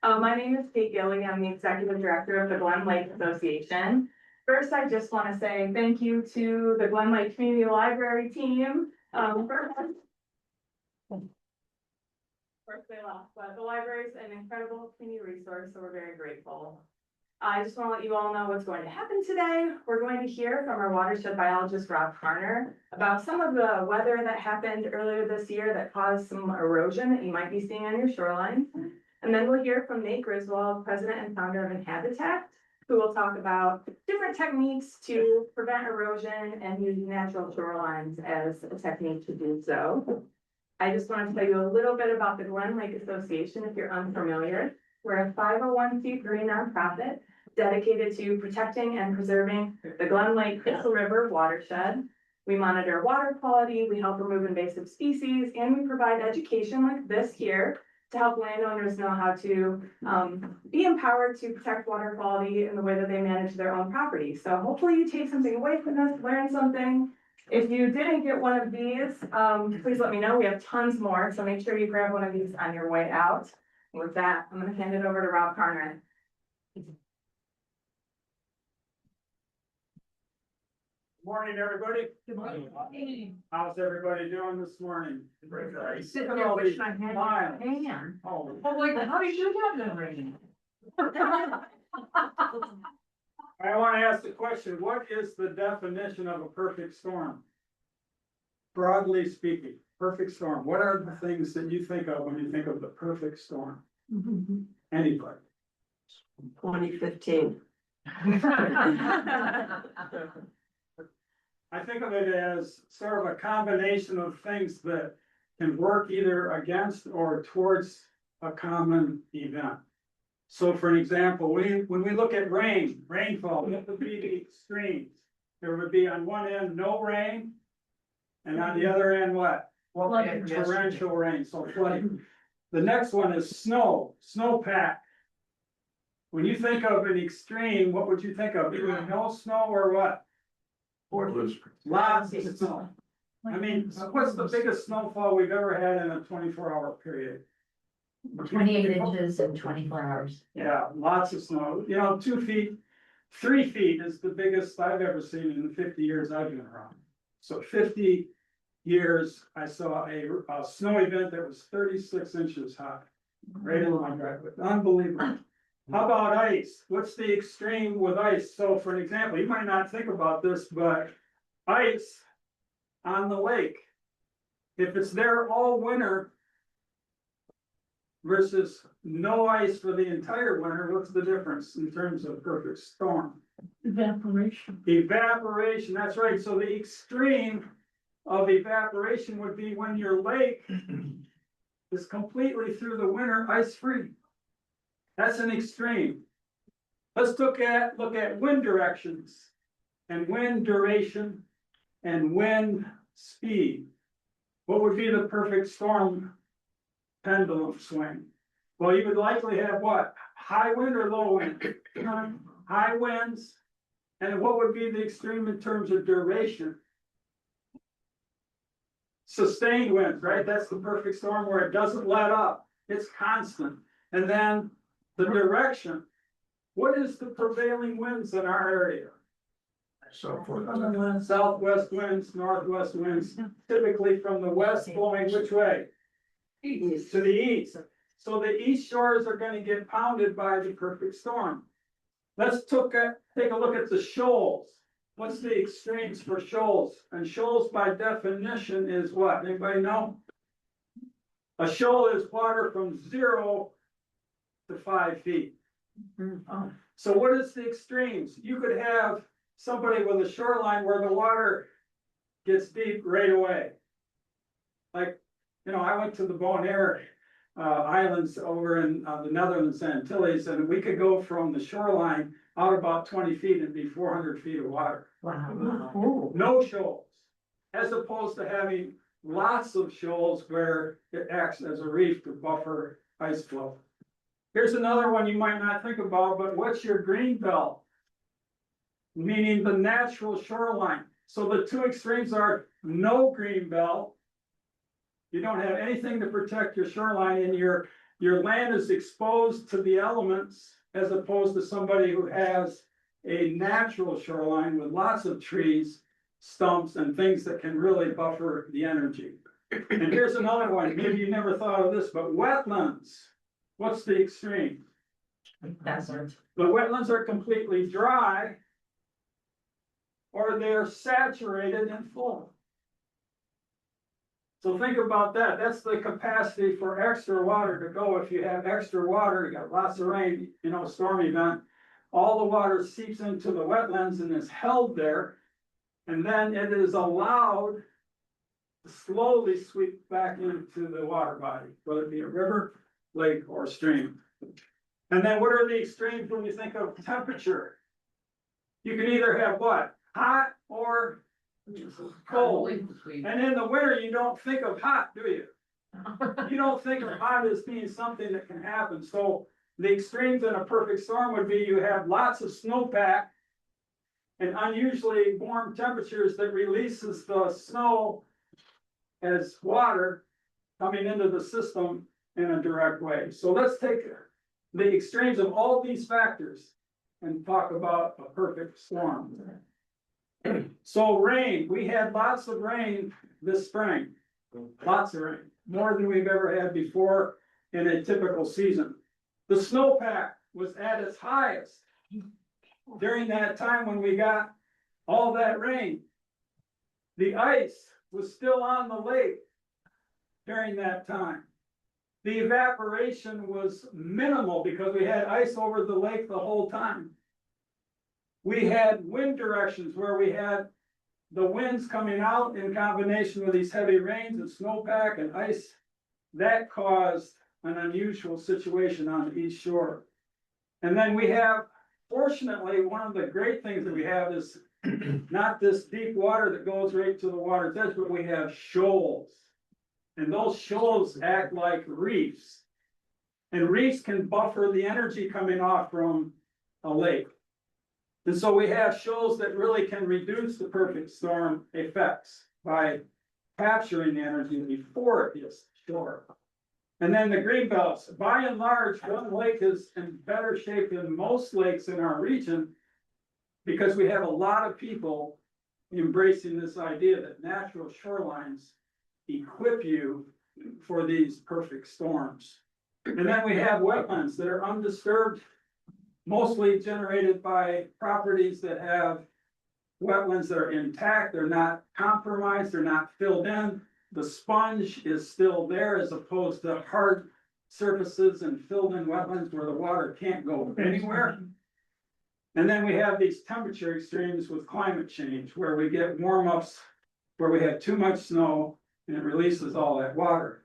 My name is Kate Gilly. I'm the Executive Director of the Glen Lake Association. First, I just want to say thank you to the Glen Lake Community Library team. First they left, but the library is an incredible community resource, so we're very grateful. I just want to let you all know what's going to happen today. We're going to hear from our watershed biologist, Rob Karner, about some of the weather that happened earlier this year that caused some erosion that you might be seeing on your shoreline. And then we'll hear from Nate Griswold, president and founder of Inhabitect, who will talk about different techniques to prevent erosion and use natural shorelines as a technique to do so. I just want to tell you a little bit about the Glen Lake Association if you're unfamiliar. We're a 501c3 nonprofit dedicated to protecting and preserving the Glen Lake River watershed. We monitor water quality, we help remove invasive species, and we provide education like this here to help landowners know how to be empowered to protect water quality in the way that they manage their own property. So hopefully you take something away from this, learn something. If you didn't get one of these, please let me know. We have tons more, so make sure you grab one of these on your way out. And with that, I'm going to hand it over to Rob Karner. Good morning, everybody. Good morning. How's everybody doing this morning? Sitting here wishing I had my hand. Oh, I'm like, how did you have that ring? I want to ask the question, what is the definition of a perfect storm? Broadly speaking, perfect storm. What are the things that you think of when you think of the perfect storm? Anybody? 2015. I think of it as sort of a combination of things that can work either against or towards a common event. So for an example, when we look at rainfall, it would be the extremes. There would be on one end, no rain, and on the other end, what? Torrential rain, so flooding. The next one is snowpack. When you think of an extreme, what would you think of? Either no snow or what? Lots of snow. I mean, what's the biggest snowfall we've ever had in a 24-hour period? 28 inches in 24 hours. Yeah, lots of snow. You know, 2 feet, 3 feet is the biggest I've ever seen in the 50 years I've been around. So 50 years, I saw a snow event that was 36 inches high. Right in my driveway. Unbelievable. How about ice? What's the extreme with ice? So for an example, you might not think about this, but ice on the lake, if it's there all winter versus no ice for the entire winter, what's the difference in terms of perfect storm? Evaporation. Evaporation, that's right. So the extreme of evaporation would be when your lake is completely through the winter ice-free. That's an extreme. Let's look at wind directions and wind duration and wind speed. What would be the perfect storm pendulum swing? Well, you would likely have what? High wind or low wind? High winds. And what would be the extreme in terms of duration? Sustained winds, right? That's the perfect storm where it doesn't let up. It's constant. And then the direction. What is the prevailing winds in our area? Southwest winds, northwest winds, typically from the west blowing which way? East. To the east. So the east shores are going to get pounded by the perfect storm. Let's take a look at the shoals. What's the extremes for shoals? And shoals by definition is what? Anybody know? A shoal is water from 0 to 5 feet. So what is the extremes? You could have somebody with a shoreline where the water gets deep right away. Like, you know, I went to the Bonaire Islands over in the Netherlands Antilles, and we could go from the shoreline out about 20 feet and be 400 feet of water. Wow. No shoals, as opposed to having lots of shoals where it acts as a reef to buffer ice flow. Here's another one you might not think about, but what's your green belt? Meaning the natural shoreline. So the two extremes are no green belt. You don't have anything to protect your shoreline, and your your land is exposed to the elements as opposed to somebody who has a natural shoreline with lots of trees, stumps, and things that can really buffer the energy. And here's another one, maybe you never thought of this, but wetlands. What's the extreme? Desert. The wetlands are completely dry or they're saturated and full. So think about that. That's the capacity for extra water to go. If you have extra water, you got lots of rain, storm event, all the water seeps into the wetlands and is held there. And then it is allowed to slowly sweep back into the water body, whether it be a river, lake, or stream. And then what are the extremes when you think of temperature? You can either have what? Hot or cold. And in the winter, you don't think of hot, do you? You don't think of hot as being something that can happen. So the extremes in a perfect storm would be you have lots of snowpack and unusually warm temperatures that releases the snow as water coming into the system in a direct way. So let's take the extremes of all these factors and talk about a perfect storm. So rain, we had lots of rain this spring, lots of rain, more than we've ever had before in a typical season. The snowpack was at its highest during that time when we got all that rain. The ice was still on the lake during that time. The evaporation was minimal because we had ice over the lake the whole time. We had wind directions where we had the winds coming out in combination with these heavy rains and snowpack and ice. That caused an unusual situation on the east shore. And then we have, fortunately, one of the great things that we have is not this deep water that goes right to the water's edge, but we have shoals. And those shoals act like reefs. And reefs can buffer the energy coming off from a lake. And so we have shoals that really can reduce the perfect storm effects by capturing the energy before it hits shore. And then the green belts, by and large, Glen Lake is in better shape than most lakes in our region because we have a lot of people embracing this idea that natural shorelines equip you for these perfect storms. And then we have wetlands that are undisturbed, mostly generated by properties that have wetlands that are intact, they're not compromised, they're not filled in. The sponge is still there as opposed to hard surfaces and filled in wetlands where the water can't go anywhere. And then we have these temperature extremes with climate change where we get warm ups, where we have too much snow and it releases all that water.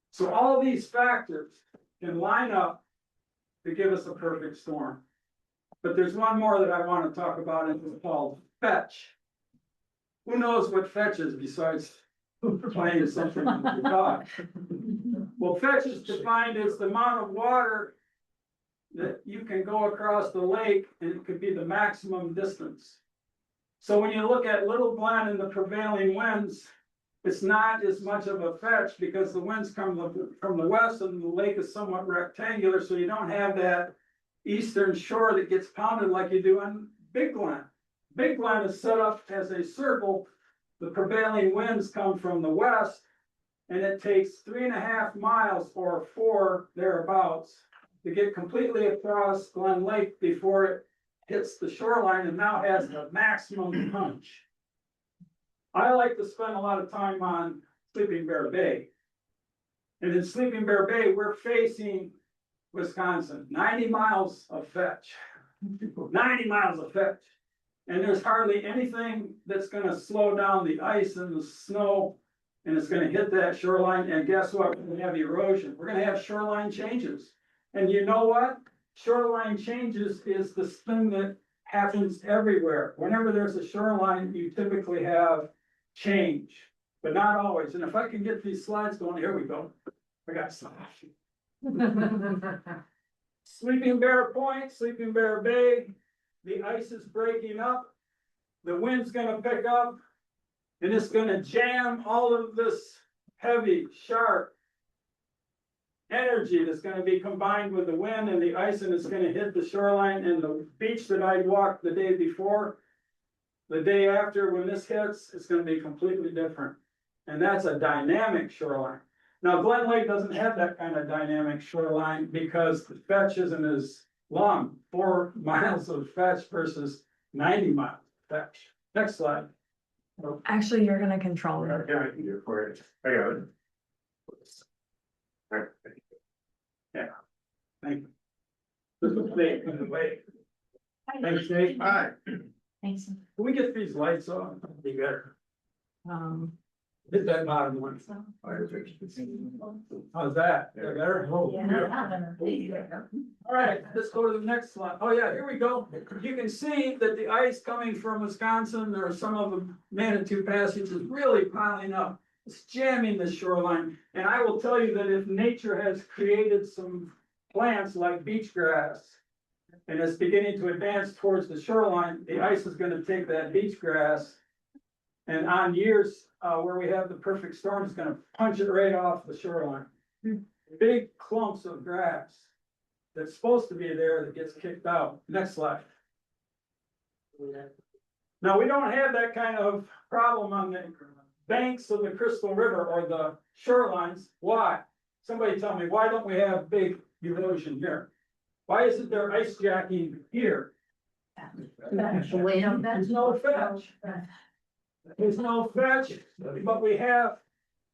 So all these factors can line up to give us a perfect storm. But there's one more that I want to talk about, and it's called fetch. Who knows what fetch is besides playing something with your dog? Well, fetch is defined as the amount of water that you can go across the lake, and it could be the maximum distance. So when you look at Little Glen and the prevailing winds, it's not as much of a fetch because the winds come from the west and the lake is somewhat rectangular, so you don't have that eastern shore that gets pounded like you do on Big Glen. Big Glen is set up as a circle. The prevailing winds come from the west, and it takes 3.5 miles or 4 thereabouts to get completely across Glen Lake before it hits the shoreline and now has the maximum punch. I like to spend a lot of time on Sleeping Bear Bay. And in Sleeping Bear Bay, we're facing Wisconsin, 90 miles of fetch, 90 miles of fetch. And there's hardly anything that's gonna slow down the ice and the snow, and it's gonna hit that shoreline, and guess what? We're gonna have erosion. We're gonna have shoreline changes. And you know what? Shoreline changes is this thing that happens everywhere. Whenever there's a shoreline, you typically have change, but not always. And if I can get these slides going, here we go. I got some. Sleeping Bear Point, Sleeping Bear Bay, the ice is breaking up, the wind's gonna pick up, and it's gonna jam all of this heavy, sharp energy that's gonna be combined with the wind and the ice, and it's gonna hit the shoreline, and the beach that I walked the day before, the day after, when this hits, it's gonna be completely different. And that's a dynamic shoreline. Now, Glen Lake doesn't have that kind of dynamic shoreline because the fetch isn't as long, 4 miles of fetch versus 90 miles of fetch. Next slide. Actually, you're gonna control it. Yeah, I can do it for it. I got it. Alright. Thank you. This is Nate in the lake. Thanks, Nate. Hi. Thanks. Can we get these lights on? Be better. Hit that bottom one. How's that? Is that better? All right, let's go to the next slide. Oh, yeah, here we go. You can see that the ice coming from Wisconsin or some of the Manitou Passage is really piling up. It's jamming the shoreline. And I will tell you that if nature has created some plants like beach grass, and it's beginning to advance towards the shoreline, the ice is gonna take that beach grass. And on years where we have the perfect storm, it's gonna punch it right off the shoreline. Big clumps of grass that's supposed to be there that gets kicked out. Next slide. Now, we don't have that kind of problem on the banks of the Crystal River or the shorelines. Why? Somebody tell me, why don't we have big erosion here? Why isn't there ice jacking here? There's no fetch. There's no fetch, but we have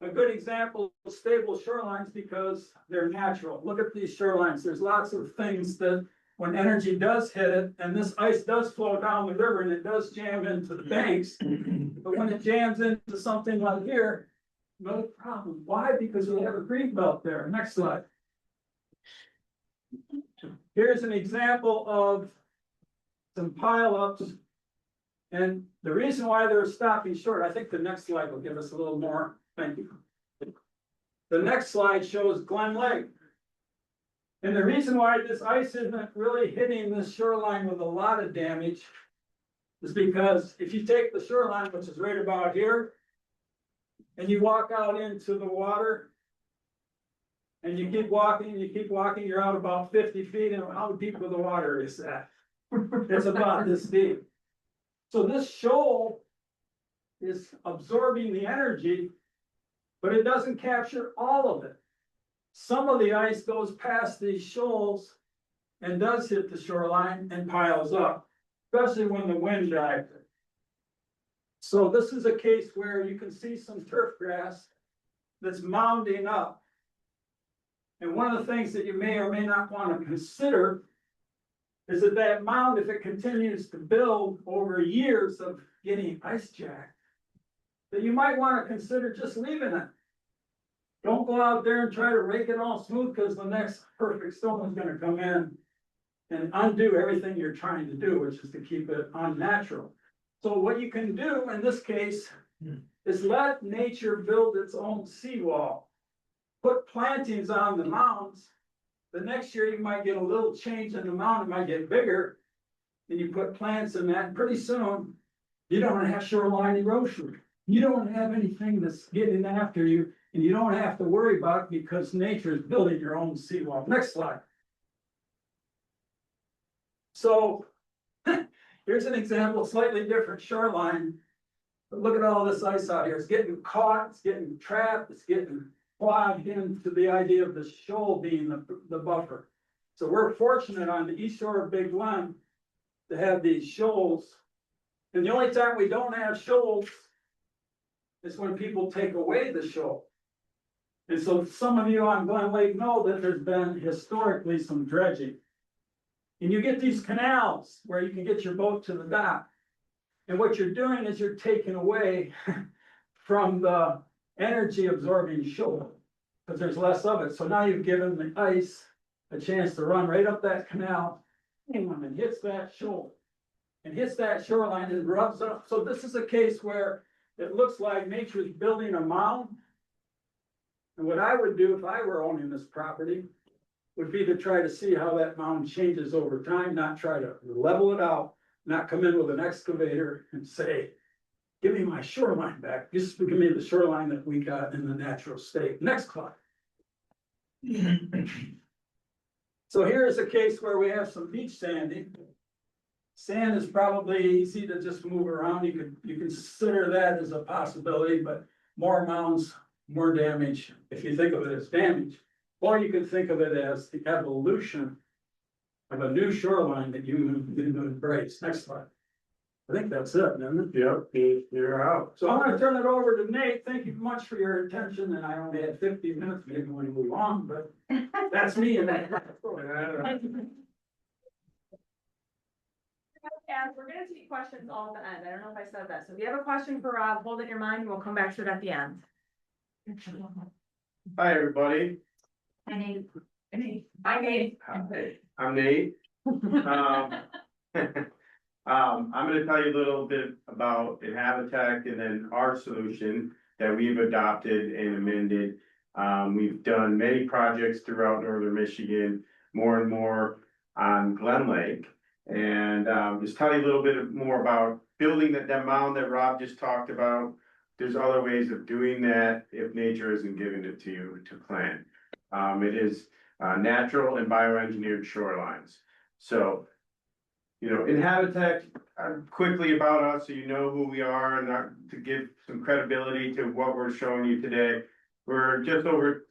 a good example of stable shorelines because they're natural. Look at these shorelines. There's lots of things that when energy does hit it, and this ice does flow down the river and it does jam into the banks. But when it jams into something like here, no problem. Why? Because we have a green belt there. Next slide. Here's an example of some pileups. And the reason why they're stopping short, I think the next slide will give us a little more. Thank you. The next slide shows Glen Lake. And the reason why this ice isn't really hitting this shoreline with a lot of damage is because if you take the shoreline, which is right about here, and you walk out into the water, and you keep walking, you're out about 50 feet, and how deep of the water is that? It's about this deep. So this shoal is absorbing the energy, but it doesn't capture all of it. Some of the ice goes past these shoals and does hit the shoreline and piles up, especially when the wind drives it. So this is a case where you can see some turf grass that's mounding up. And one of the things that you may or may not want to consider is that that mound, if it continues to build over years of getting ice jacked, that you might want to consider just leaving it. Don't go out there and try to rake it all smooth, because the next perfect storm is going to come in and undo everything you're trying to do, which is to keep it unnatural. So what you can do in this case is let nature build its own seawall. Put plantings on the mounds. The next year you might get a little change in the mound, it might get bigger. And you put plants in that, and pretty soon you don't have shoreline erosion. You don't have anything that's getting after you, and you don't have to worry about it because nature is building your own seawall. Next slide. So here's an example, slightly different shoreline. But look at all this ice out here. It's getting caught, it's getting trapped, it's getting plugged into the idea of the shoal being the buffer. So we're fortunate on the east shore of Big Glen to have these shoals. And the only time we don't have shoals is when people take away the shoal. And so some of you on Glen Lake know that there's been historically some dredging. And you get these canals where you can get your boat to the dock. And what you're doing is you're taking away from the energy absorbing shoal, because there's less of it. So now you've given the ice a chance to run right up that canal and hits that shoal and hits that shoreline and rubs up. So this is a case where it looks like nature is building a mound. And what I would do if I were owning this property would be to try to see how that mound changes over time, not try to level it out, not come in with an excavator and say, give me my shoreline back. Just give me the shoreline that we got in the natural state. Next slide. So here's a case where we have some beach sanding. Sand is probably easy to just move around, you consider that as a possibility, but more mounds, more damage, if you think of it as damage. Or you can think of it as the evolution of a new shoreline that you embrace. Next slide. I think that's it, isn't it? Yep, you're out. So I'm gonna turn it over to Nate. Thank you much for your attention, and I only had 50 minutes, maybe when we move on, but that's me and that. And we're gonna take questions all at the end. I don't know if I said that. So if you have a question for Rob, hold it in your mind and we'll come back to it at the end. Hi, everybody. I need, I made. Hi, I'm Nate. I'm gonna tell you a little bit about Inhabitect and then our solution that we've adopted and amended. We've done many projects throughout northern Michigan, more and more on Glen Lake. And just tell you a little bit more about building that mound that Rob just talked about. There's other ways of doing that if nature isn't giving it to you to plant. It is natural and bioengineered shorelines. So, you know, Inhabitect, quickly about us, so you know who we are, and to give some credibility to what we're showing you today. We're just over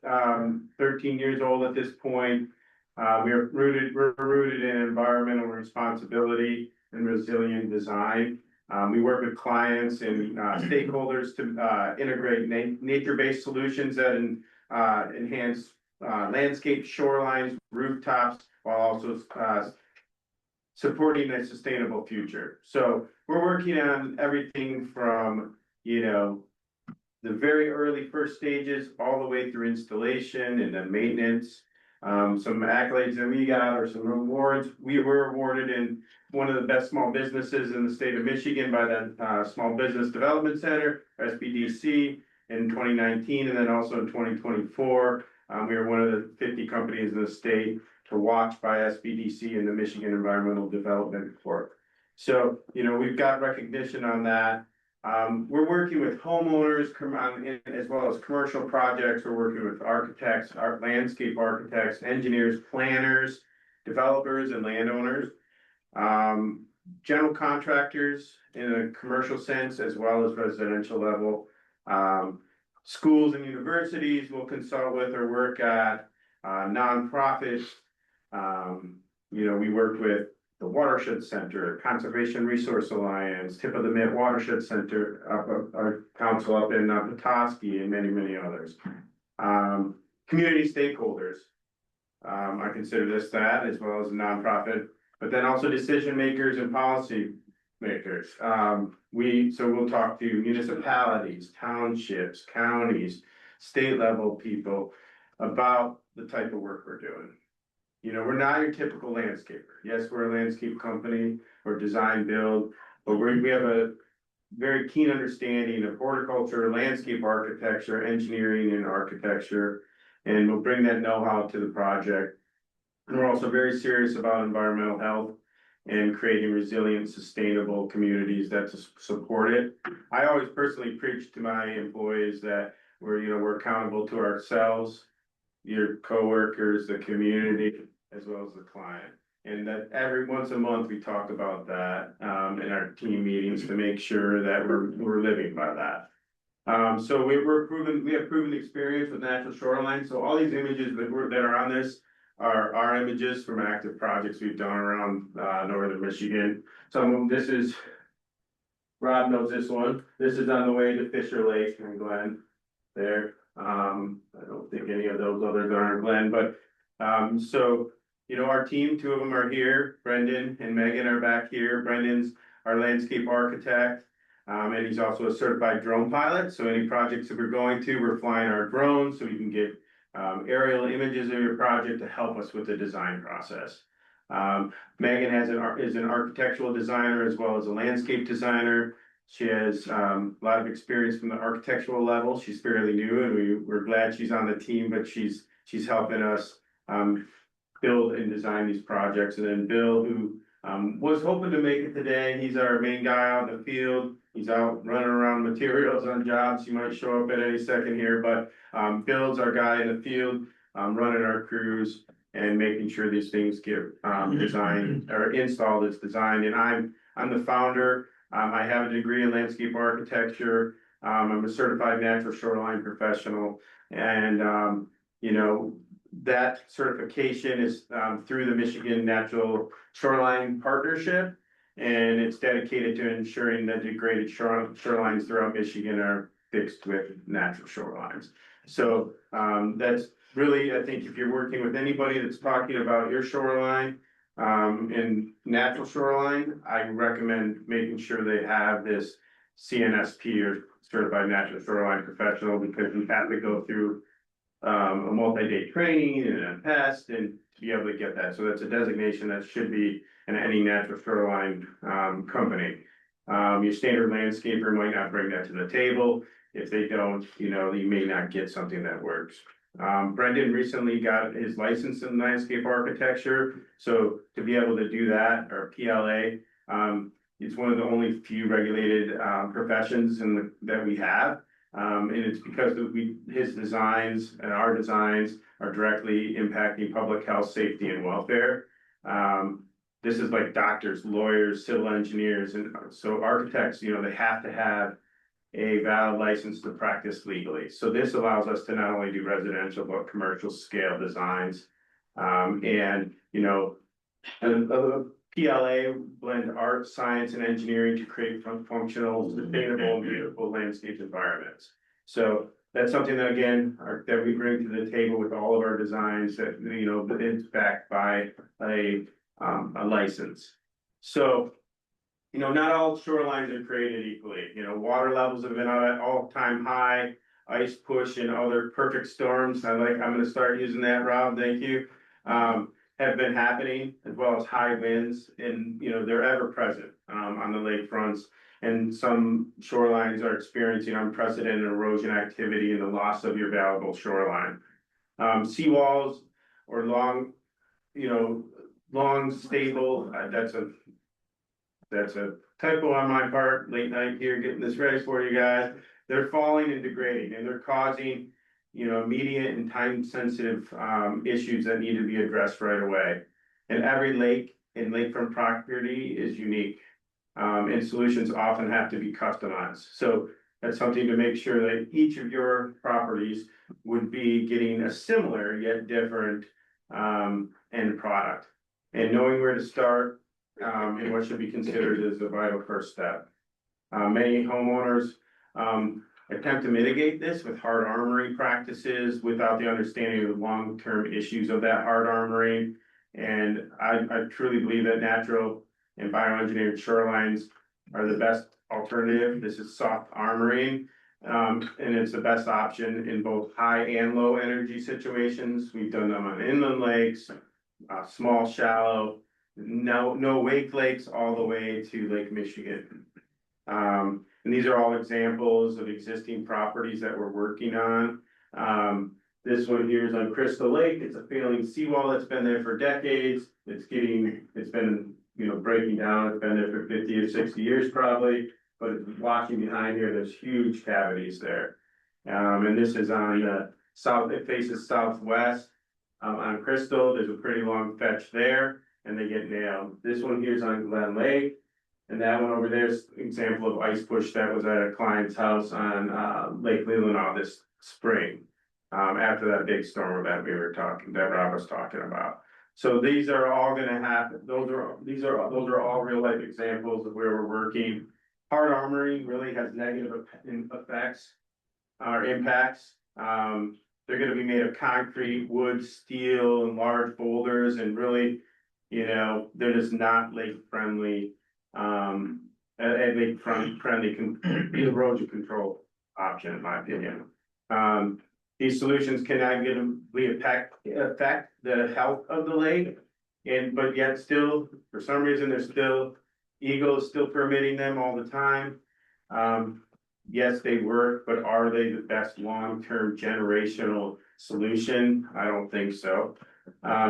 13 years old at this point. We're rooted in environmental responsibility and resilient design. We work with clients and stakeholders to integrate nature-based solutions that enhance landscape, shorelines, rooftops, while also supporting a sustainable future. So we're working on everything from, you know, the very early first stages all the way through installation and then maintenance. Some accolades that we got or some awards. We were awarded in one of the best small businesses in the state of Michigan by the Small Business Development Center, SBDC, in 2019, and then also in 2024. We were one of the 50 companies in the state to watch by SBDC in the Michigan Environmental Development Report. So, you know, we've got recognition on that. We're working with homeowners as well as commercial projects. We're working with architects, landscape architects, engineers, planners, developers, and landowners. General contractors in a commercial sense as well as residential level. Schools and universities will consult with or work at, nonprofits. You know, we work with the Watershed Center, Conservation Resource Alliance, Tip of the Mitt Watershed Center, our council up in Petoskey, and many, many others. Community stakeholders. I consider this that as well as a nonprofit, but then also decision makers and policy makers. We'll talk to municipalities, townships, counties, state level people about the type of work we're doing. You know, we're not your typical landscaper. Yes, we're a landscape company or design build, but we have a very keen understanding of horticulture, landscape architecture, engineering and architecture, and we'll bring that know-how to the project. And we're also very serious about environmental health and creating resilient, sustainable communities that support it. I always personally preach to my employees that we're accountable to ourselves, your coworkers, the community, as well as the client. And that every once a month we talk about that in our team meetings to make sure that we're living by that. So we have proven experience with natural shoreline. So all these images that are on this are our images from active projects we've done around northern Michigan. This is, Rob knows this one. This is on the way to Fisher Lake and Glen there. I don't think any of those others are in Glen, but so, you know, our team, two of them are here. Brendan and Megan are back here. Brendan's our landscape architect, and he's also a certified drone pilot. So any projects that we're going to, we're flying our drones so we can get aerial images of your project to help us with the design process. Megan is an architectural designer as well as a landscape designer. She has a lot of experience from the architectural level. She's fairly new, and we're glad she's on the team, but she's helping us build and design these projects. And then Bill, who was hoping to make it today, he's our main guy out in the field. He's out running around materials on jobs. He might show up at any second here, but Bill's our guy in the field. running our crews and making sure these things get, designed or installed as designed. And I'm the founder. I have a degree in landscape architecture. I'm a certified natural shoreline professional, and, you know, that certification is, through the Michigan Natural Shoreline Partnership. And it's dedicated to ensuring that degraded shorelines throughout Michigan are fixed with natural shorelines. So, that's really, I think if you're working with anybody that's talking about your shoreline, in natural shoreline, I recommend making sure they have this CNSP or Certified Natural Shoreline Professional, because you have to go through a multi-day training and a test and to be able to get that. So that's a designation that should be in any natural shoreline company. Your standard landscaper might not bring that to the table. If they don't, you know, you may not get something that works. Brendan recently got his license in landscape architecture. So to be able to do that, or PLA, it's one of the only few regulated professions that we have. And it's because his designs and our designs are directly impacting public health, safety, and welfare. This is like doctors, lawyers, civil engineers, and so architects, you know, they have to have a valid license to practice legally. So this allows us to not only do residential, but commercial scale designs. And, you know, a PLA blend art, science, and engineering to create functional, sustainable, and beautiful landscape environments. So that's something that, again, that we bring to the table with all of our designs, that, you know, it's backed by a license. So, you know, not all shorelines are created equally. You know, water levels have been at all-time high, ice push and other perfect storms. I'm gonna start using that, Rob, thank you. Have been happening, as well as high winds, and, you know, they're ever present on the lake fronts. And some shorelines are experiencing unprecedented erosion activity and the loss of your valuable shoreline. Seawalls or long, you know, long stable, that's a typo on my part, late night here, getting this ready for you guys. They're falling and degrading, and they're causing, you know, immediate and time sensitive issues that need to be addressed right away. And every lake and lakefront property is unique. And solutions often have to be customized. So that's something to make sure that each of your properties would be getting a similar yet different end product. And knowing where to start and what should be considered is a vital first step. Many homeowners attempt to mitigate this with hard armoring practices without the understanding of the long-term issues of that hard armoring. And I truly believe that natural and bioengineered shorelines are the best alternative. This is soft armoring, and it's the best option in both high and low energy situations. We've done them on inland lakes, small, shallow, no wake lakes, all the way to Lake Michigan. And these are all examples of existing properties that we're working on. This one here is on Crystal Lake. It's a failing seawall that's been there for decades. It's been, you know, breaking down. It's been there for 50 or 60 years probably, but it's watching behind here. There's huge cavities there. And this is on the south, it faces southwest. On Crystal, there's a pretty long fetch there, and they get nailed. This one here is on Glen Lake. And that one over there is an example of ice push that was at a client's house on Lake Leelanau this spring. After that big storm event that Rob was talking about. So these are all gonna happen. Those are all real life examples of where we're working. Hard armoring really has negative effects or impacts. They're gonna be made of concrete, wood, steel, and large boulders, and really, you know, they're just not lake friendly. Lake friendly erosion control option, in my opinion. These solutions can negatively affect the health of the lake, but yet still, for some reason, Eagle is still permitting them all the time. Yes, they work, but are they the best long-term generational solution? I don't think so.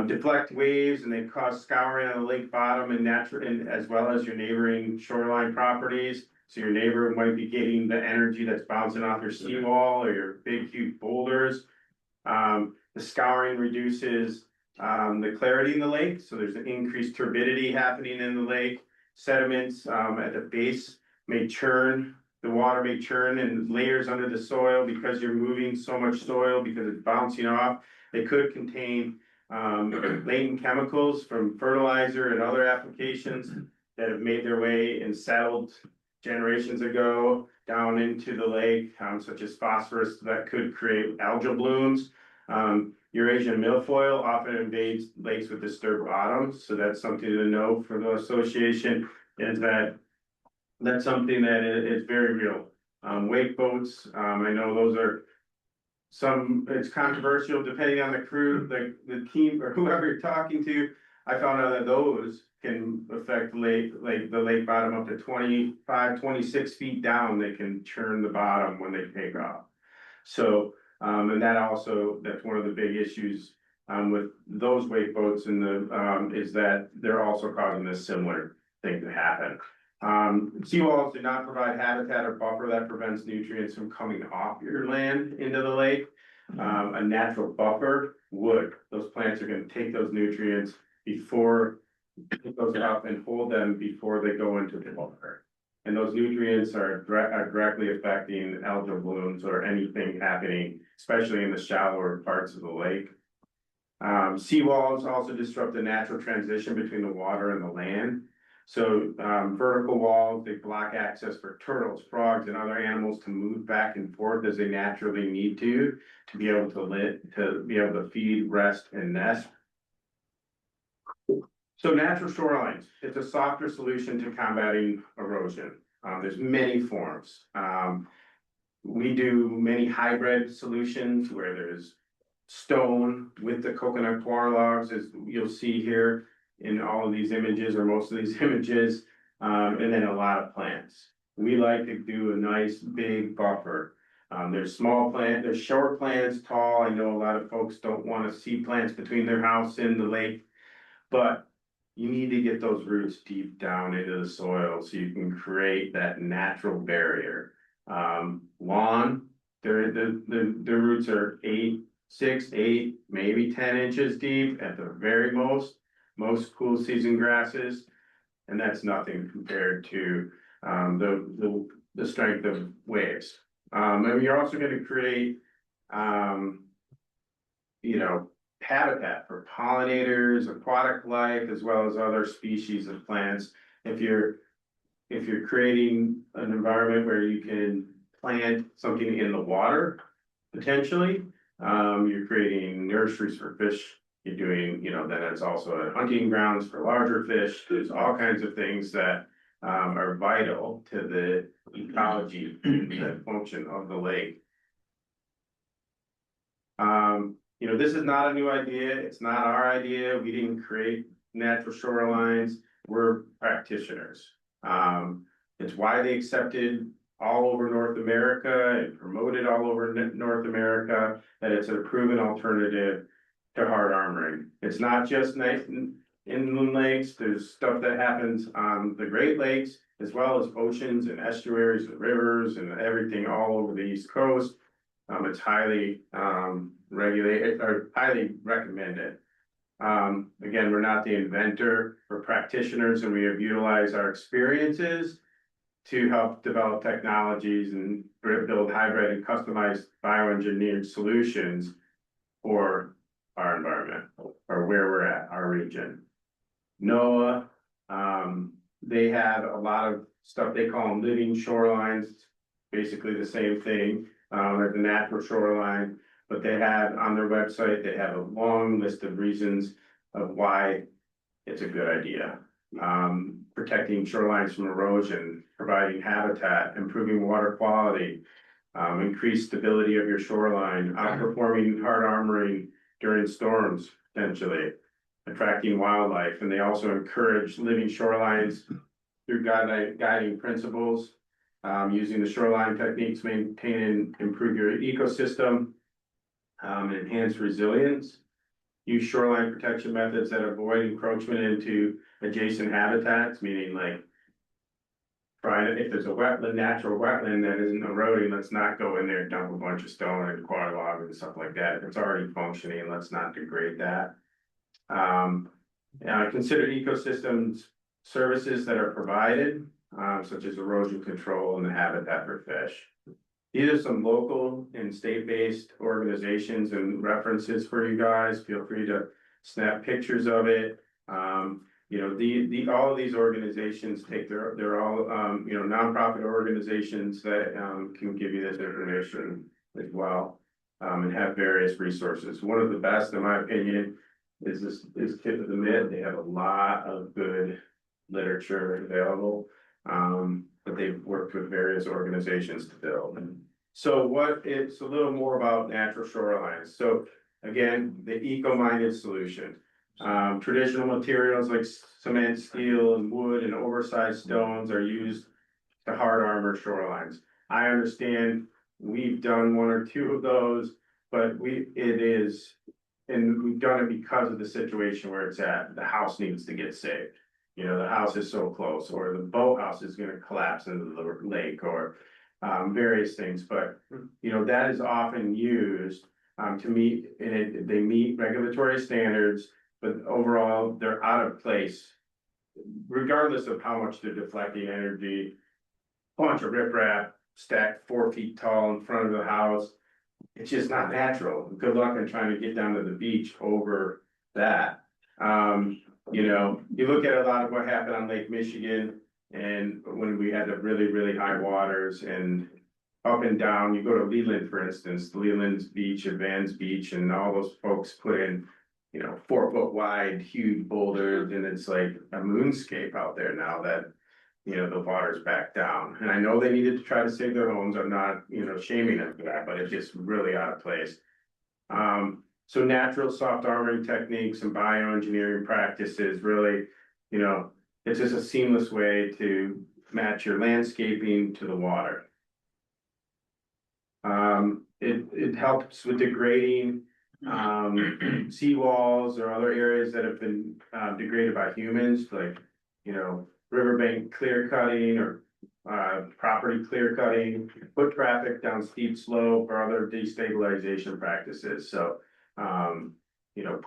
Deflect waves, and they cause scouring on the lake bottom and as well as your neighboring shoreline properties. So your neighbor might be getting the energy that's bouncing off your seawall or your big, huge boulders. The scouring reduces the clarity in the lake, so there's an increased turbidity happening in the lake. Sediments at the base may churn, the water may churn in layers under the soil because you're moving so much soil because it's bouncing off. They could contain latent chemicals from fertilizer and other applications that have made their way and settled generations ago down into the lake, such as phosphorus that could create algal blooms. Eurasian milfoil often invades lakes with disturbed bottoms, so that's something to know for the association, is that that's something that is very real. Wake boats, I know those are it's controversial depending on the crew, the team or whoever you're talking to. I found out that those can affect the lake bottom up to 25, 26 feet down. They can churn the bottom when they take off. So, and that's one of the big issues with those wake boats is that they're also causing a similar thing to happen. Seawalls do not provide habitat or buffer that prevents nutrients from coming off your land into the lake. A natural buffer would. Those plants are going to take those nutrients before it goes up and hold them before they go into the water. And those nutrients are directly affecting algal blooms or anything happening, especially in the shallower parts of the lake. Seawalls also disrupt the natural transition between the water and the land. So vertical walls, they block access for turtles, frogs, and other animals to move back and forth as they naturally need to be able to feed, rest, and nest. So natural shorelines, it's a softer solution to combating erosion. There's many forms. We do many hybrid solutions where there's stone with the coconut coir logs, as you'll see here in all of these images or most of these images, and then a lot of plants. We like to do a nice big buffer. There's small plants, there's short plants, tall. I know a lot of folks don't want to see plants between their house and the lake, but you need to get those roots deep down into the soil so you can create that natural barrier. Lawn, the roots are 6, 8, maybe 10 inches deep at the very most cool season grasses, and that's nothing compared to the strength of waves. And you're also going to create habitat for pollinators, aquatic life, as well as other species of plants. If you're creating an environment where you can plant something in the water, potentially, you're creating nurseries for fish. You're doing, then it's also hunting grounds for larger fish. There's all kinds of things that are vital to the ecology and the function of the lake. This is not a new idea. It's not our idea. We didn't create natural shorelines. We're practitioners. It's widely accepted all over North America and promoted all over North America that it's a proven alternative to hard armoring. It's not just nice in inland lakes. There's stuff that happens on the Great Lakes, as well as oceans and estuaries and rivers and everything all over the East Coast. It's highly regulated or highly recommended. Again, we're not the inventor, we're practitioners, and we have utilized our experiences to help develop technologies and build hybrid and customized bioengineered solutions for our environment or where we're at, our region. NOAA, they have a lot of stuff, they call them living shorelines, basically the same thing as the natural shoreline, but they have on their website, they have a long list of reasons of why it's a good idea. Protecting shorelines from erosion, providing habitat, improving water quality, increased stability of your shoreline, outperforming hard armoring during storms, potentially, attracting wildlife. And they also encourage living shorelines through guiding principles, using the shoreline techniques, maintain and improve your ecosystem, enhance resilience, use shoreline protection methods that avoid encroachment into adjacent habitats, meaning like Brian, if there's a wetland, natural wetland that isn't eroding, let's not go in there and dump a bunch of stone and quad log and stuff like that. If it's already functioning, let's not degrade that. Consider ecosystems services that are provided, such as erosion control and the habitat for fish. These are some local and state-based organizations and references for you guys. Feel free to snap pictures of it. You know, all of these organizations they're all, you know, nonprofit organizations that, can give you this information as well. And have various resources. One of the best, in my opinion, is Tip of the Mid. They have a lot of good literature available. But they've worked with various organizations to build. So it's a little more about natural shorelines. So again, the eco-minded solution. Traditional materials like cement, steel, and wood and oversized stones are used to hard armor shorelines. I understand we've done one or two of those, but we've done it because of the situation where it's at. The house needs to get saved. You know, the house is so close, or the boathouse is gonna collapse into the lake, or various things, but you know, that is often used to meet, they meet regulatory standards, but overall, they're out of place. Regardless of how much they're deflecting energy, bunch of riprap stacked 4 feet tall in front of the house. It's just not natural. Good luck in trying to get down to the beach over that. You know, you look at a lot of what happened on Lake Michigan, and when we had the really, really high waters and up and down, you go to Leland, for instance, Leland's beach, Advance Beach, and all those folks put in, you know, 4 foot wide, huge boulders, and it's like a moonscape out there now that, you know, the water's back down. And I know they needed to try to save their homes. I'm not, you know, shaming them for that, but it's just really out of place. So natural soft armoring techniques and bioengineering practices really, you know, it's just a seamless way to match your landscaping to the water. It helps with degrading seawalls or other areas that have been degraded by humans, like, you know, riverbank clear cutting or property clear cutting, foot traffic down steep slope, or other destabilization practices. So, you know,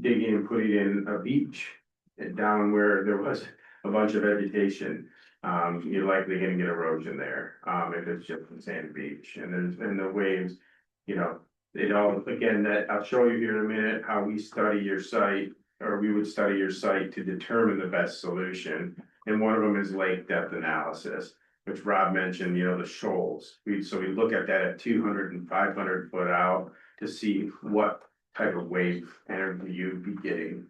digging and putting in a beach and down where there was a bunch of vegetation, you're likely gonna get erosion there, if it's just a sand beach. And the waves, you know, it all, again, that I'll show you here in a minute, how we study your site, or we would study your site to determine the best solution. And one of them is lake depth analysis, which Rob mentioned, you know, the shoals. So we look at that at 200 and 500 foot out to see what type of wave energy you'd be getting.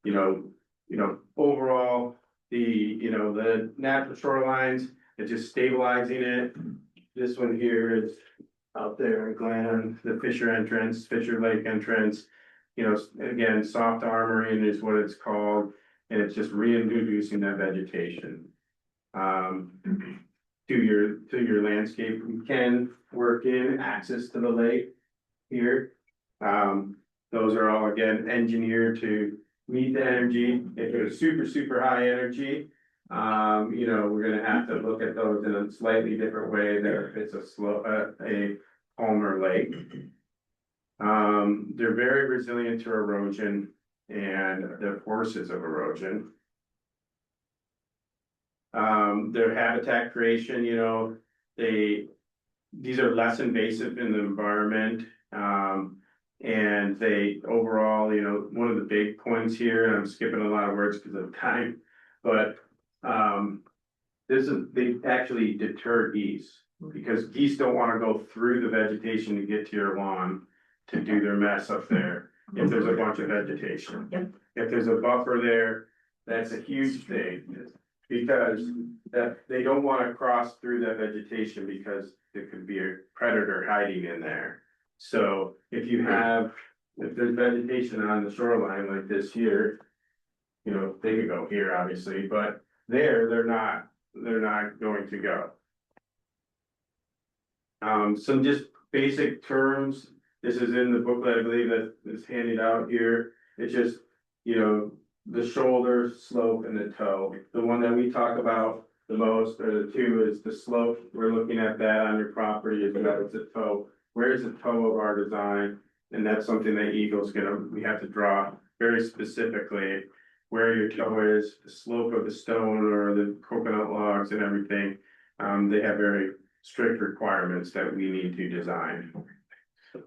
You know, overall, the natural shorelines, it's just stabilizing it. This one here is out there in Glen, the Fisher Lake entrance. You know, again, soft armoring is what it's called, and it's just reintroducing that vegetation to your landscape. We can work in access to the lake here. Those are all, again, engineered to meet the energy. If it's super high energy, you know, we're gonna have to look at those in a slightly different way than if it's a Palmer Lake. They're very resilient to erosion and the forces of erosion. Their habitat creation, you know, these are less invasive in the environment. And they overall, you know, one of the big points here, and I'm skipping a lot of words because of time, but they actually deter geese, because geese don't want to go through the vegetation to get to your lawn to do their mess up there if there's a bunch of vegetation. Yep. If there's a buffer there, that's a huge thing, because that they don't want to cross through that vegetation because there could be a predator hiding in there. So if there's vegetation on the shoreline like this here, you know, they could go here obviously, but they're not going to go. Some just basic terms. This is in the booklet, I believe, that is handed out here. It's just, you know, the shoulder, slope, and the toe. The one that we talk about the most, or the two, is the slope. We're looking at that on your property as well as the toe. Where's the toe of our design? And that's something that we have to draw very specifically where your toe is, the slope of the stone or the coconut logs and everything. They have very strict requirements that we need to design.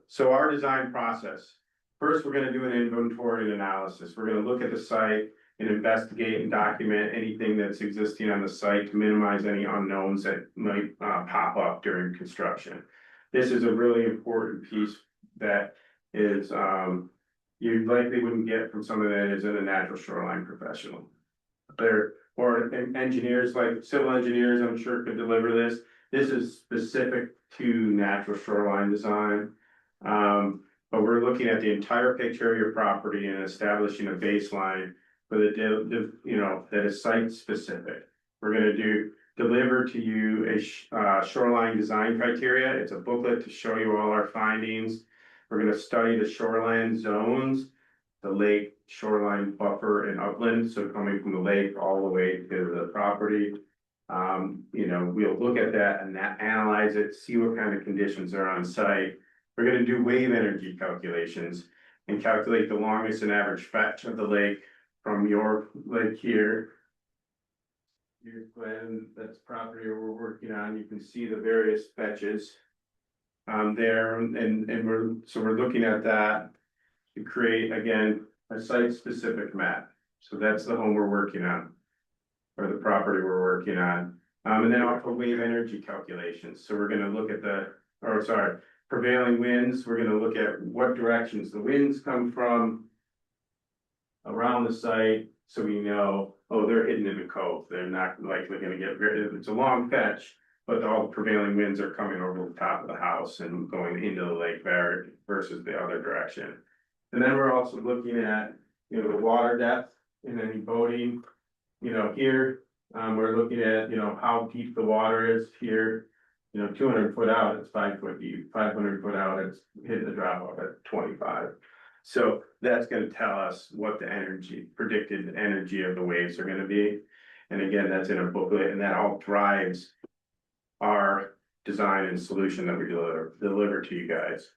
So our design process. First, we're gonna do an inventory and analysis. We're gonna look at the site and investigate and document anything that's existing on the site to minimize any unknowns that might pop up during construction. This is a really important piece that is, you likely wouldn't get from someone that isn't a natural shoreline professional. Or engineers, like civil engineers, I'm sure could deliver this. This is specific to natural shoreline design. But we're looking at the entire picture of your property and establishing a baseline for that is site specific. We're gonna deliver to you a shoreline design criteria. It's a booklet to show you all our findings. We're gonna study the shoreline zones, the lake, shoreline buffer and upland, so coming from the lake all the way to the property. We'll look at that and analyze it, see what kind of conditions are on site. We're gonna do wave energy calculations and calculate the longest and average fetch of the lake from your lake here. Here's Glen, that's property we're working on. You can see the various fetches there, and we're looking at that to create, again, a site specific map. So that's the home we're working on, or the property we're working on. And then also wave energy calculations. So we're gonna look at prevailing winds. We're gonna look at what directions the winds come from around the site, so we know, oh, they're hidden in the cove. They're not likely gonna get it's a long fetch, but all the prevailing winds are coming over the top of the house and going into the lake versus the other direction. And then we're also looking at, the water depth in any boating, here. We're looking at, how deep the water is here. 200 foot out, it's 5 foot deep, 500 foot out, it's hitting the drop off at 25. So that's gonna tell us what the predicted energy of the waves are gonna be. And again, that's in a booklet, and that all drives our design and solution that we deliver to you guys.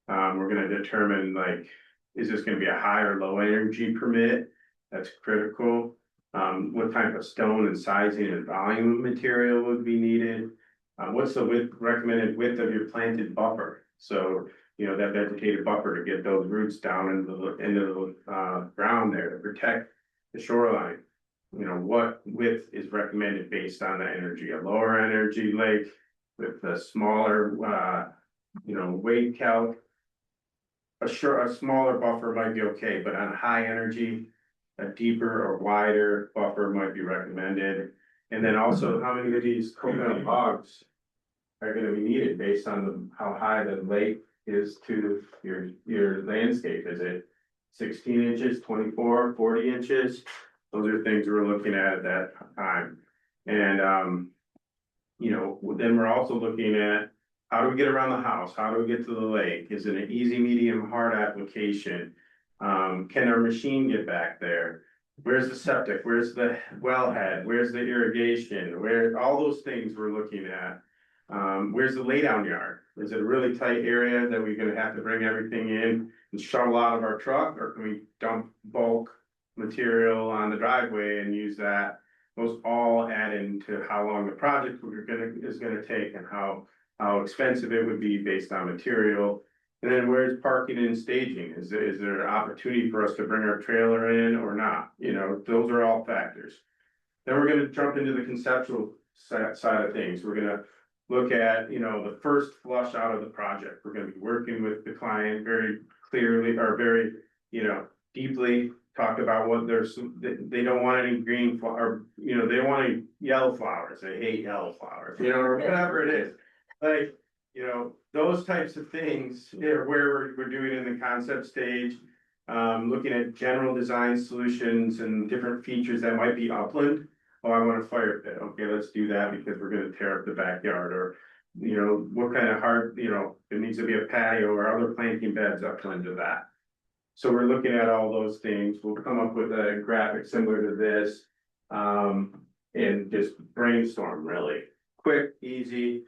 We're gonna determine, is this gonna be a high or low energy permit? That's critical. What type of stone and sizing and volume of material would be needed? What's the recommended width of your planted buffer? So, that vegetated buffer to get those roots down into the ground there to protect the shoreline. What width is recommended based on the energy? A lower energy lake with a smaller, weight calc. A smaller buffer might be okay, but on high energy, a deeper or wider buffer might be recommended. And then also, how many of these coconut logs are gonna be needed based on how high the lake is to your landscape? Is it 16 inches, 24, 40 inches? Those are things we're looking at that time. And, then we're also looking at, how do we get around the house? How do we get to the lake? Is it an easy, medium, hard application? Can our machine get back there? Where's the septic? Where's the wellhead? Where's the irrigation? All those things we're looking at. Where's the laydown yard? Is it a really tight area that we're gonna have to bring everything in and shuttle out of our truck? Or can we dump bulk material on the driveway and use that? Those all add into how long the project is gonna take and how expensive it would be based on material. And then where's parking and staging? Is there an opportunity for us to bring our trailer in or not? Those are all factors. Then we're gonna jump into the conceptual side of things. We're gonna look at, the first flush out of the project. We're gonna be working with the client very clearly, or very, deeply, talk about what they don't want any green flower, they want any yellow flowers. They hate yellow flowers, or whatever it is. Those types of things are where we're doing in the concept stage. Looking at general design solutions and different features that might be upland. Oh, I want a fire pit. Okay, let's do that because we're gonna tear up the backyard. Or, what kind of it needs to be a patio or other planting beds upland to that. So we're looking at all those things. We'll come up with a graphic similar to this. And just brainstorm really, quick, easy.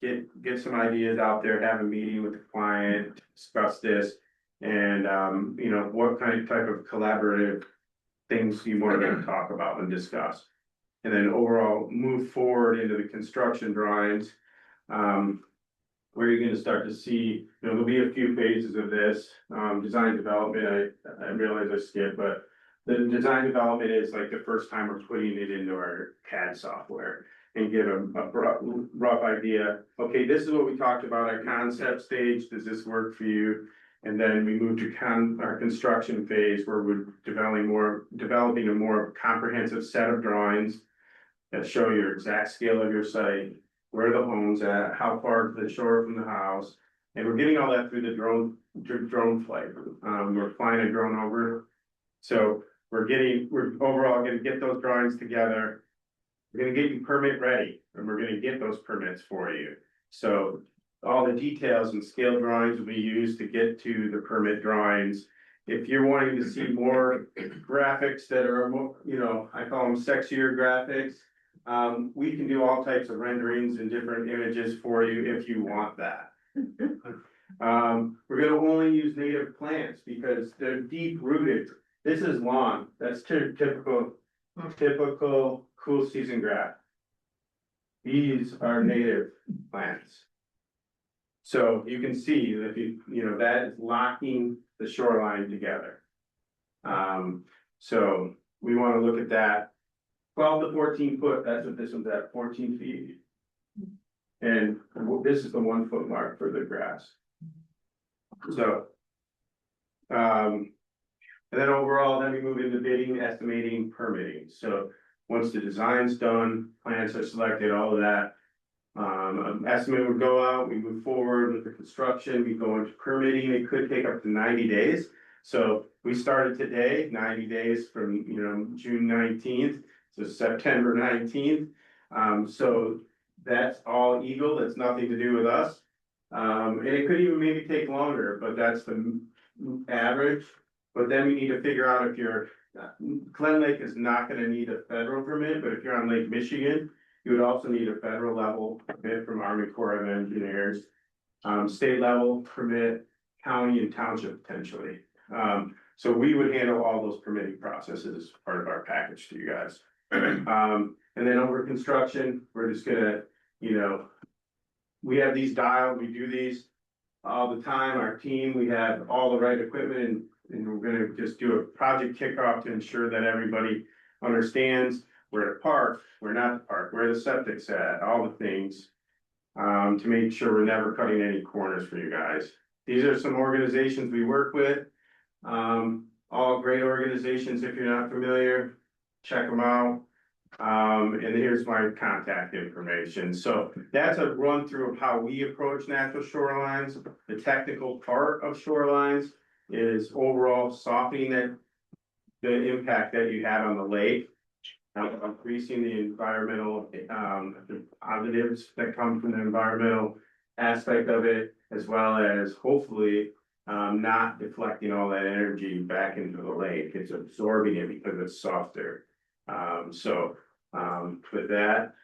Get some ideas out there, have a meeting with the client, discuss this. And, you know, what kind of type of collaborative things you want to talk about and discuss. And then overall move forward into the construction drawings. Where you're gonna start to see, you know, there'll be a few phases of this, design development, I realize I skipped, but. The design development is like the first time we're putting it into our CAD software. And give a rough idea, okay, this is what we talked about at concept stage, does this work for you? And then we move to our construction phase where we're developing a more comprehensive set of drawings. That show your exact scale of your site, where the home's at, how far to the shore from the house. And we're getting all that through the drone flight. We're flying a drone over. So we're overall gonna get those drawings together. We're gonna get you permit ready, and we're gonna get those permits for you. So all the details and scale drawings will be used to get to the permit drawings. If you're wanting to see more graphics that are more, you know, I call them sexier graphics. We can do all types of renderings and different images for you if you want that. We're gonna only use native plants because they're deep rooted. This is lawn, that's typical cool season grass. These are native plants. So you can see if you know, that is locking the shoreline together. So we wanna look at that. 12 to 14 foot, that's what this one's at, 14 feet. And this is the 1 foot mark for the grass. So. And then overall, then we move into bidding, estimating, permitting. So once the design's done, plans are selected, all of that. An estimate would go out, we move forward with the construction, we go into permitting, it could take up to 90 days. So we started today, 90 days from, you know, June 19th to September 19th. So that's all Eagle, that's nothing to do with us. And it could even maybe take longer, but that's the average. But then we need to figure out if you're, Glen Lake is not gonna need a federal permit, but if you're on Lake Michigan, you would also need a federal level permit from Army Corps of Engineers. State level permit, county and township potentially. So we would handle all those permitting processes as part of our package to you guys. And then over construction, we're just gonna, you know, we have these dialed, we do these all the time, our team, we have all the right equipment and we're gonna just do a project kickoff to ensure that everybody understands where to park, where not to park, where the septic's at, all the things. To make sure we're never cutting any corners for you guys. These are some organizations we work with. All great organizations, if you're not familiar, check them out. And here's my contact information. So that's a run through of how we approach natural shorelines. The technical part of shorelines is overall softening the impact that you have on the lake. Increasing the environmental, the positives that come from the environmental aspect of it, as well as hopefully not deflecting all that energy back into the lake. It's absorbing it because it's softer. With that,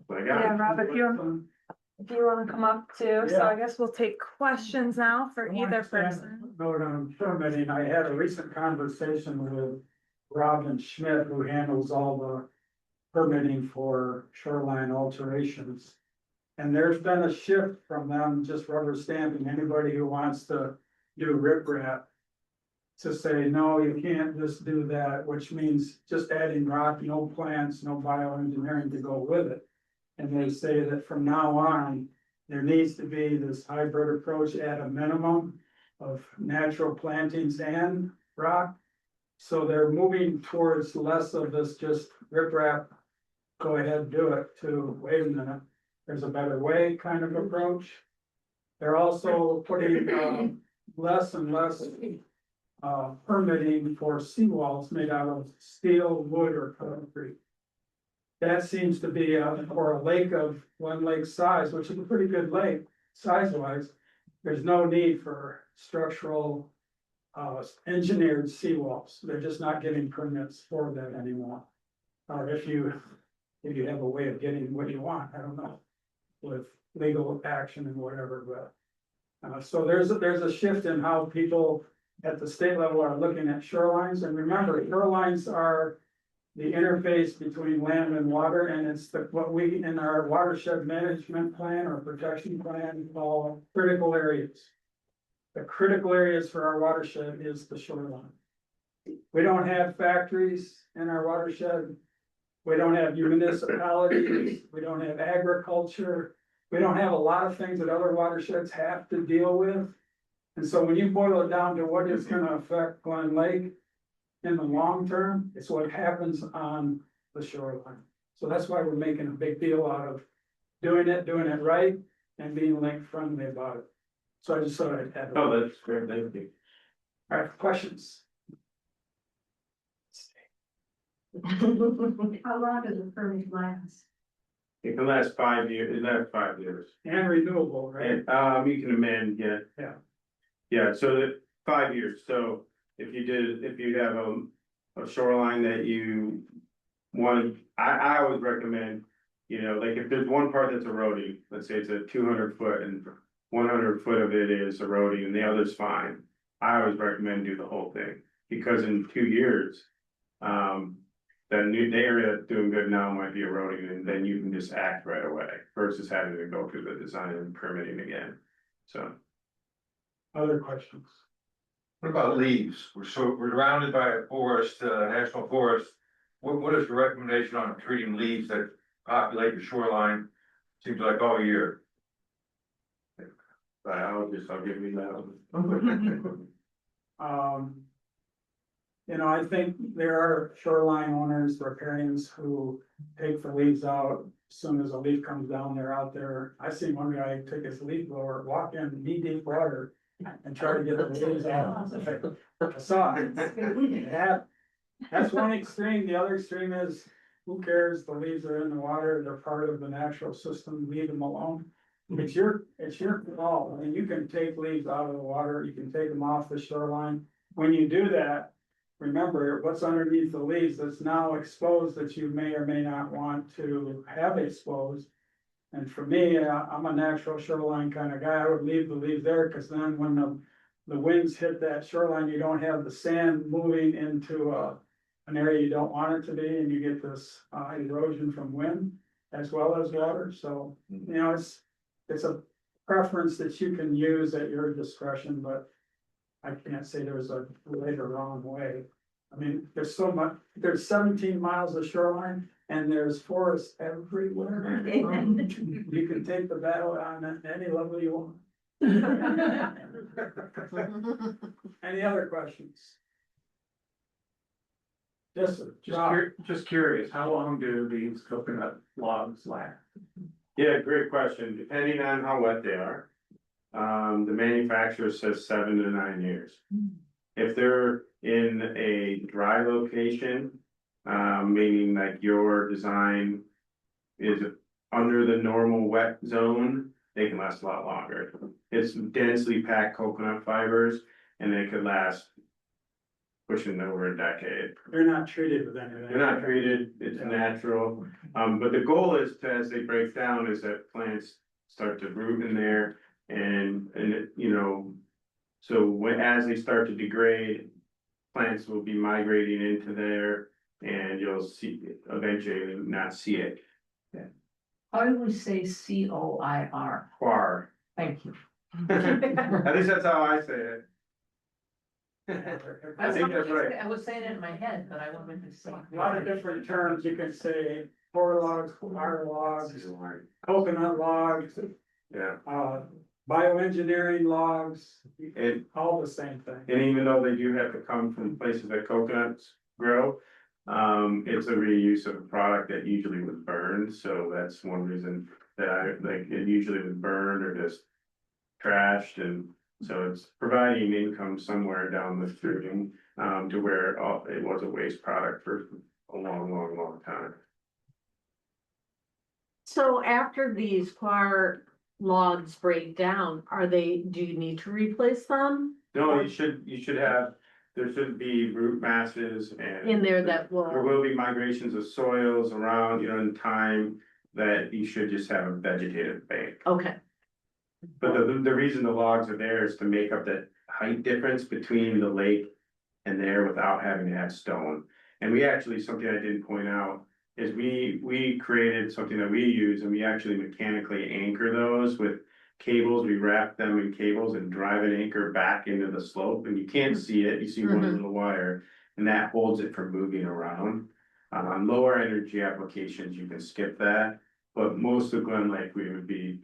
what I got. Yeah, Rob, if you wanna come up too, so Yeah. I guess we'll take questions now for either person. Vote on permitting. I had a recent conversation with Robin Schmidt, who handles all the permitting for shoreline alterations. And there's been a shift from them just rubber stamping anybody who wants to do riprap to say, no, you can't just do that, which means just adding rock, no plants, no bioengineering to go with it. And they say that from now on, there needs to be this hybrid approach at a minimum of natural plantings and rock. So they're moving towards less of this just riprap, go ahead, do it, to wait a minute, there's a better way kind of approach. They're also putting less and less permitting for seawalls made out of steel, wood, or concrete. That seems to be for a lake of Glen Lake size, which is a pretty good lake size wise. There's no need for structural engineered seawalls. They're just not getting permits for that anymore. Or if you have a way of getting what you want, I don't know, with legal action and whatever, but. So there's a shift in how people at the state level are looking at shorelines, and remember, shorelines are the interface between land and water, and it's what we in our watershed management plan or protection plan call critical areas. The critical areas for our watershed is the shoreline. We don't have factories in our watershed. We don't have municipalities. We don't have agriculture. We don't have a lot of things that other watersheds have to deal with. And so when you boil it down to what is gonna affect Glen Lake in the long term, it's what happens on the shoreline. So that's why we're making a big deal out of doing it right, and being lake friendly about it. So I just thought I'd add. Oh, that's great, thank you. All right, questions? How long does the permit last? It can last 5 years, it lasts 5 years. And renewable, right? And, you can amend, yeah. Yeah. Yeah, so that 5 years, so if you have a shoreline that you wanted, I always recommend. You know, like if there's one part that's eroding, let's say it's a 200 foot and 100 foot of it is eroding and the other's fine. I always recommend do the whole thing, because in 2 years, the area that's doing good now might be eroding, and then you can just act right away versus having to go through the design and permitting again, so. Other questions? What about leaves? We're surrounded by a forest, national forest. What is the recommendation on treating leaves that populate the shoreline? Seems like all year. Biologist, I'll give you that one. You know, I think there are shoreline owners, riparians who take the leaves out as soon as a leaf comes down, they're out there. I seen one guy take his leaf blower, walk in knee-deep water and try to get the leaves out. I saw it. That's one extreme. The other extreme is, who cares? The leaves are in the water, they're part of the natural system, leave them alone. It's your call. I mean, you can take leaves out of the water, you can take them off the shoreline. When you do that, remember what's underneath the leaves that's now exposed that you may or may not want to have exposed. And for me, I'm a natural shoreline kind of guy. I would leave the leaves there, because then when the winds hit that shoreline, you don't have the sand moving into an area you don't want it to be, and you get this erosion from wind as well as water. So, you know, it's a preference that you can use at your discretion, but I can't say there's a right or wrong way. I mean, there's 17 miles of shoreline and there's forests everywhere. You can take the battle on any level you want. Any other questions? Just curious, how long do these coconut logs last? Yeah, great question, depending on how wet they are. The manufacturer says 7 to 9 years. If they're in a dry location, meaning like your design is under the normal wet zone, they can last a lot longer. It's densely packed coconut fibers, and they could last pushing over a decade. They're not treated with anything. They're not treated, it's natural. But the goal is to, as they break down, is that plants start to root in there, and you know, so as they start to degrade, plants will be migrating into there, and you'll see, eventually not see it. How do we say COIR? Quar. Thank you. At least that's how I say it. I think that's right. I was saying it in my head, but I wanted to say. A lot of different terms, you can say core logs, wire logs, coconut logs, Yeah, bioengineering logs, and all the same thing. And even though they do have to come from places that coconuts grow, it's a reuse of a product that usually was burned, so that's one reason that I, like, it usually was burned or just trashed, and so it's providing income somewhere down the stream, to where it was a waste product for a long time. So after these car logs break down, do you need to replace them? No, you should have, there should be root masses and. In there that There will, will be migrations of soils around, in time that you should just have a vegetative bank. okay, But the reason the logs are there is to make up that height difference between the lake and there without having to have stone. And we actually, something I didn't point out, is we created something that we use and we actually mechanically anchor those with cables. We wrap them in cables and drive an anchor back into the slope and you can't see it, you see one Mhm. little wire. And that holds it from moving around. On lower energy applications, you can skip that, but most of Glen Lake, we would be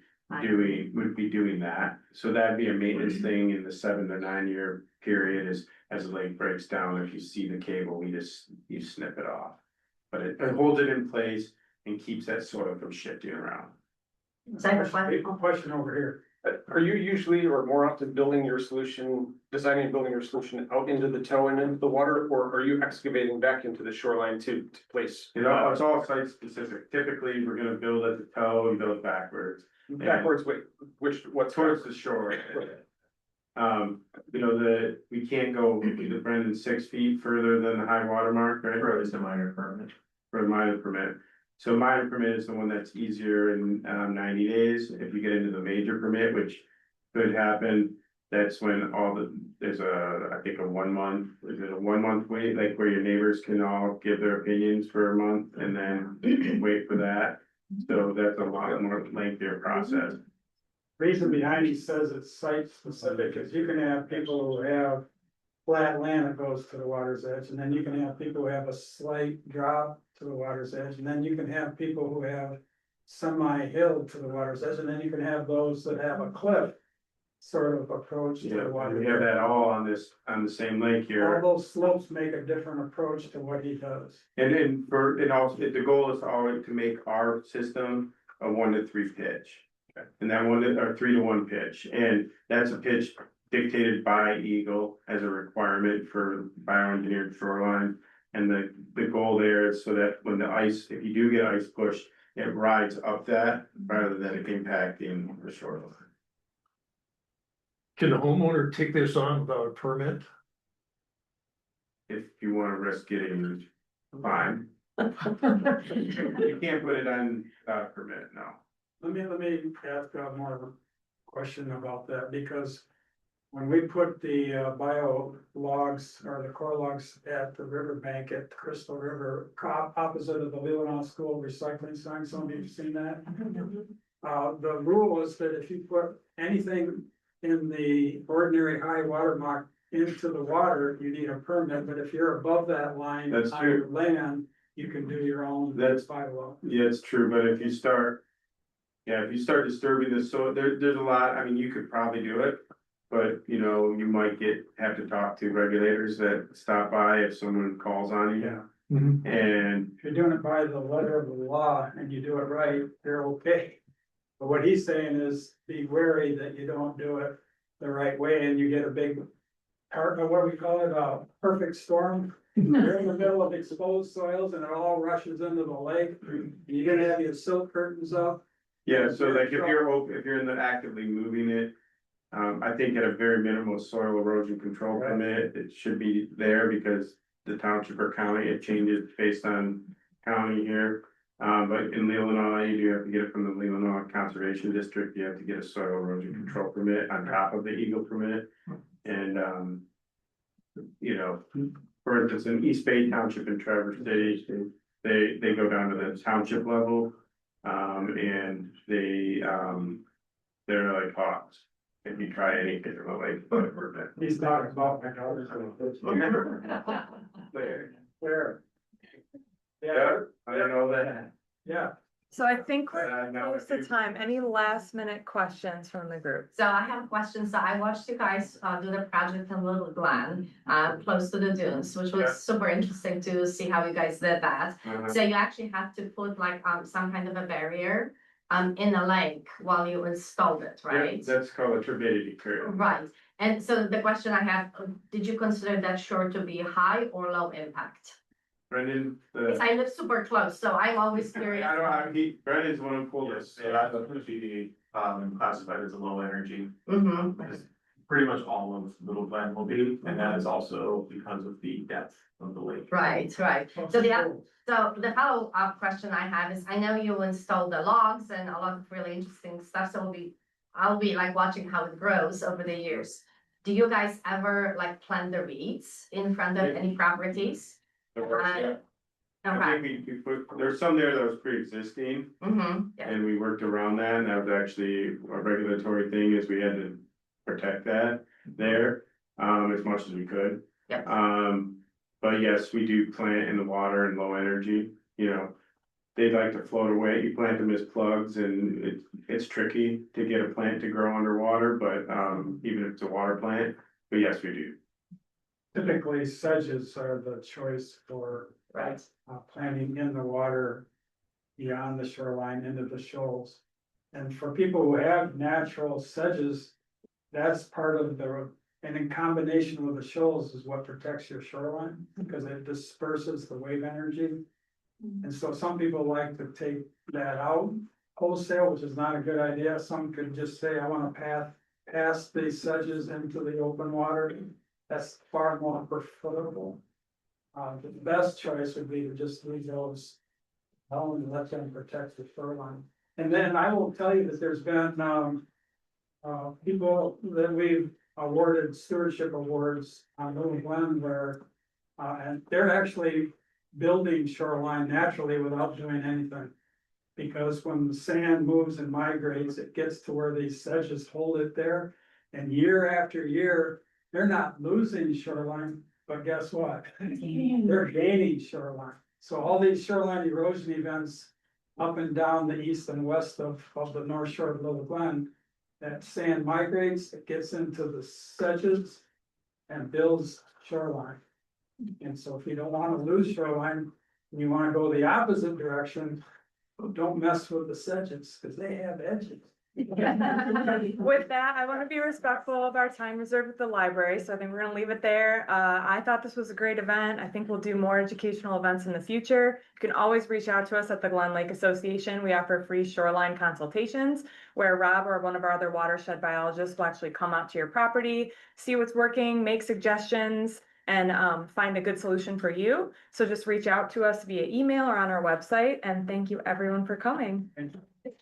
doing that. So that'd be a maintenance thing in the 7 to 9 year period as the lake breaks down, if you see the cable, you snip it off. But it holds it in place and keeps that soil from shifting around. Question over here. Are you usually or more often designing and building your solution out into the toe and into the water, or are you excavating back into the shoreline to place? It's all site specific. Typically, we're gonna build at the toe and build backwards. Backwards, wait, what's Towards the shore. We can't go, Brendan, 6 feet further than the high water mark, right? Or is a minor permit? For a minor permit. So minor permit is the one that's easier in 90 days. If you get into the major permit, which could happen, that's when there's I think a 1 month, is it a 1 month wait, like where your neighbors can all give their opinions for a month and then wait for that. So that's a lot more lengthier process. Reason behind he says it's site specific, is you can have people who have flat land that goes to the water's edge, and then you can have people who have a slight drop to the water's edge, and then you can have people who have semi-hill to the water's edge, and then you can have those that have a cliff sort of approach to Yeah, the water. we have that all on the same lake here. All those slopes make a different approach to what he does. And also, the goal is always to make our system a 1 to 3 pitch. And that 3 to 1 pitch, and that's a pitch dictated by Eagle as a requirement for bioengineered shoreline. And the goal there is so that when if you do get ice pushed, it rides up that rather than impacting the shoreline. Can the homeowner take this on without a permit? If you wanna risk getting fined. You can't put it on without a permit, no. Let me ask more of a question about that, because when we put the bio logs or the core logs at the riverbank at the Crystal River, opposite of the Leelanau School recycling sign, some of you have seen that. The rule is that if you put anything in the ordinary high water mark into the water, you need a permit, but if you're above that line That's on true. your land, you can do your own That's- bylaw. Yeah, it's true, but if you start disturbing this, so there's a lot, I mean, you could probably do it. But, you might have to talk to regulators that stop by if someone calls on you. Yeah. And, If you're doing it by the letter of the law and you do it right, you're okay. But what he's saying is be wary that you don't do it the right way and you get a big, what do we call it, a perfect storm. You're in the middle of exposed soils and it all rushes into the lake. And you're gonna have your silk curtains up. yeah, so like if you're in the actively moving it. I think at a very minimal soil erosion control Right. permit, it should be there because the township or county, it changes based on county here. But in Leelanau, you do have to get it from the Leelanau Conservation District, you have to get a soil erosion control permit on top of the Eagle permit. And, for instance, in East Bay Township in Traverse City, they go down to the township level. And they're like hawks. If you try anything from the lake, but permit. He's talking about my daughter's. Where? Yeah, I didn't know that. Yeah. So I think we're Now close if to you- time. Any last minute questions from the group? So I have a question. So I watched you guys do the project in Little Glen, close to the dunes, which was Yeah. super interesting to see how you guys did that. Uh-huh. So you actually have to put like some kind of a barrier in the lake while you installed it, Yeah, right? that's called a turbidity curve. Right. And so the question I have, did you consider that shore to be high or low impact? Brendan, Because I live super close, so I'm always curious. Brendan's one who pulled this. Yes, yeah, that's what should be, classified as a low energy. Mm-hmm. pretty much all of Little Glen will be, and that is also because of the depth of the lake. Right, right. So the follow-up question I have is, I know you install the logs and a lot of really interesting stuff, so I'll be like watching how it grows over the years. Do you guys ever like plant the reeds in front of any properties? Yeah. I Okay, think we put, there's some there that was pre-existing, yeah, and we worked around that, and that was actually a regulatory thing, is we had to protect that there, as much as we could. Yep. But yes, we do plant in the water and low energy, you know. They like to float away, you plant them as plugs, and it's tricky to get a plant to grow underwater, but, even if it's a water plant, but yes, we do. Typically sedges are the choice for right. planting in the water beyond the shoreline into the shoals. And for people who have natural sedges, that's part of and in combination with the shoals is what protects your shoreline, because it disperses the wave energy. And so some people like to take that out wholesale, which is not a good idea. Some could just say, I want to pass these sedges into the open water. That's far more preferable. The best choice would be to just leave those alone and let them protect the shoreline. And then I will tell you that there's been, people that we've awarded stewardship awards on Little Glen where, and they're actually building shoreline naturally without doing anything. Because when the sand moves and migrates, it gets to where these sedges hold it there. And year after year, they're not losing shoreline, but guess what? They're gaining shoreline. So all these shoreline erosion events up and down the east and west of the north shore of Little Glen, that sand migrates, it gets into the sedges and builds shoreline. And so if you don't want to lose shoreline, and you want to go the opposite direction, don't mess with the sedges, because they have edges. With that, I want to be respectful of our time reserved with the library, so I think we're gonna leave it there. I thought this was a great event. I think we'll do more educational events in the future. You can always reach out to us at the Glen Lake Association. We offer free shoreline consultations where Rob or one of our other watershed biologists will actually come out to your property, see what's working, make suggestions, and find a good solution for you. So just reach out to us via email or on our website, and thank you everyone for coming. Thank you.